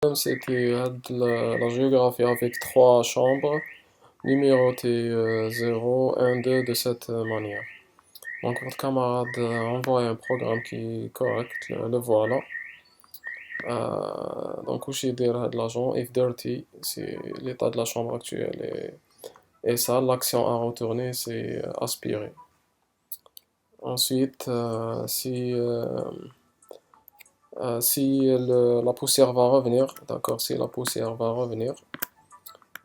C'est que la géographie avec trois chambres numérotées 0, 1, 2 de cette manière. Donc votre camarade envoie un programme qui est correct, le voilà. Donc où j'ai de l'agent, if dirty, c'est l'état de la chambre actuelle et ça, l'action à retourner, c'est aspirer. Ensuite, si la poussière va revenir, d'accord, si la poussière va revenir,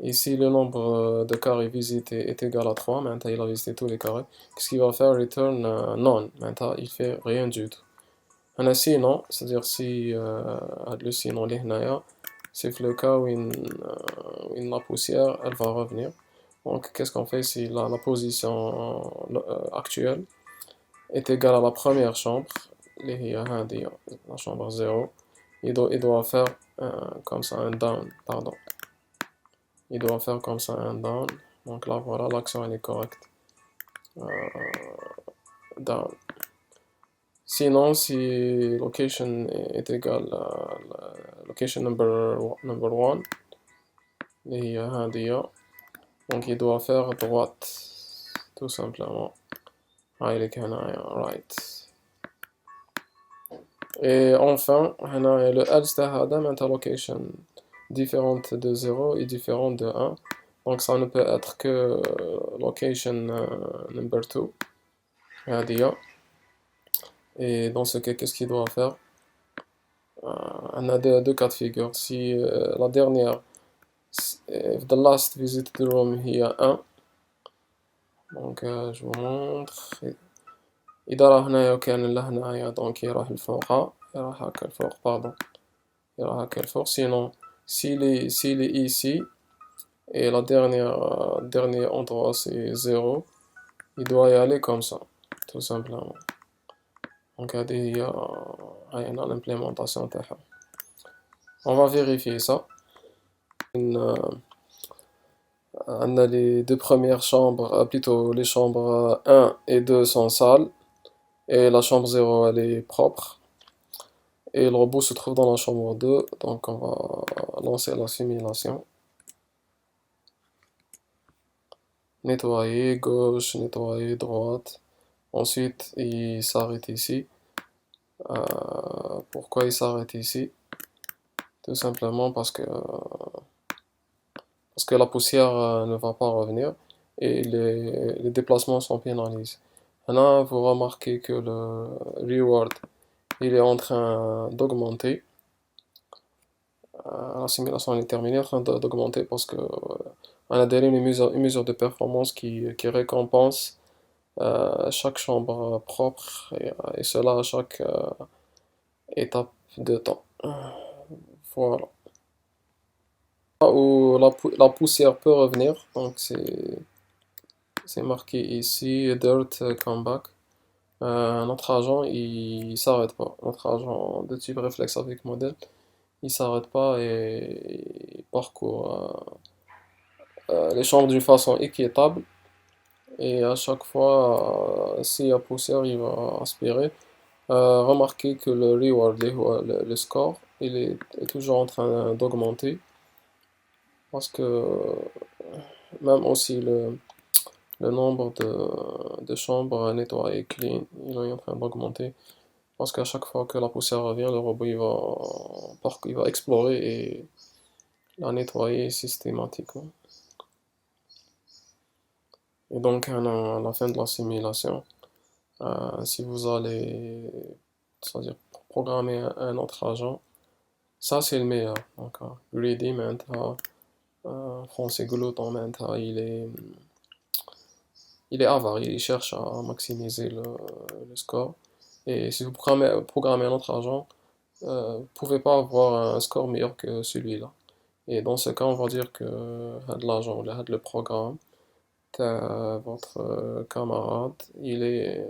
et si le nombre de carrés visités est égal à 3, maintenant il a visité tous les carrés, qu'est-ce qu'il va faire? Return none, maintenant il fait rien du tout. Un sinon, c'est-à-dire si le sinon c'est le cas où la poussière elle va revenir. Donc qu'est-ce qu'on fait si la position actuelle est égale à la première chambre, la chambre 0, il doit faire comme ça un down, pardon. Il doit faire comme ça un down. Donc là voilà, l'action elle est correcte. Euh, down. Sinon, si location est égal à location number 1, donc il doit faire droite, tout simplement. Right. Et enfin, le else تاع location différente de 0 et différente de 1. Donc ça ne peut être que location number 2. Et dans ce cas, qu'est-ce qu'il doit faire? On a deux cas de figure. Si la dernière, if the last visit the room هي 1, donc je vous montre. إذا راه هنايا وكان لهنايا donc يروح لفوقها يروح هكا الفوق pardon يروح هكا الفوق. Sinon s'il est ici et la dernier endroit c'est 0, il doit y aller comme ça tout simplement. Donc هذه هي l'implémentation تاعها. On va vérifier ça. On a les deux premières chambres, plutôt les chambres 1 et 2 sont sales, et la chambre 0 elle est propre, et le robot se trouve dans la chambre 2, donc on va lancer la simulation. Nettoyer, gauche, nettoyer, droite. Ensuite, il s'arrête ici. Pourquoi il s'arrête ici? Tout simplement parce que la poussière ne va pas revenir et les déplacements sont pénalisés. Maintenant, vous remarquez que le reward il est en train d'augmenter. La simulation est terminée, en train d'augmenter parce que on a donné une mesure de performance qui récompense chaque chambre propre et cela à chaque étape de temps. Voilà. Là où la poussière peut revenir, donc c'est marqué ici, dirt comeback. Notre agent il s'arrête pas. Notre agent de type réflexe avec modèle, il s'arrête pas et il parcourt les chambres d'une façon équitable. Et à chaque fois, s'il y a poussière, il va aspirer. Remarquez que le reward, le score, est toujours en train d'augmenter. Parce que même aussi le nombre de chambres nettoyées, clean, il est en train d'augmenter. Parce qu'à chaque fois que la poussière revient, le robot il va explorer et la nettoyer systématiquement. Et donc à la fin de la simulation, si vous allez, c'est-à-dire programmer un autre agent, ça c'est le meilleur. Donc Greedy maintenant, français glouton maintenant, il est avare, il cherche à maximiser le score. Et si vous programmez un autre agent, vous pouvez pas avoir un score meilleur que celui-là. Et dans ce cas, on va dire que l'agent, le programme, votre camarade, il est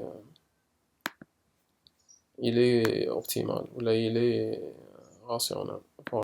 optimal, ou là il est rationnel. Voilà.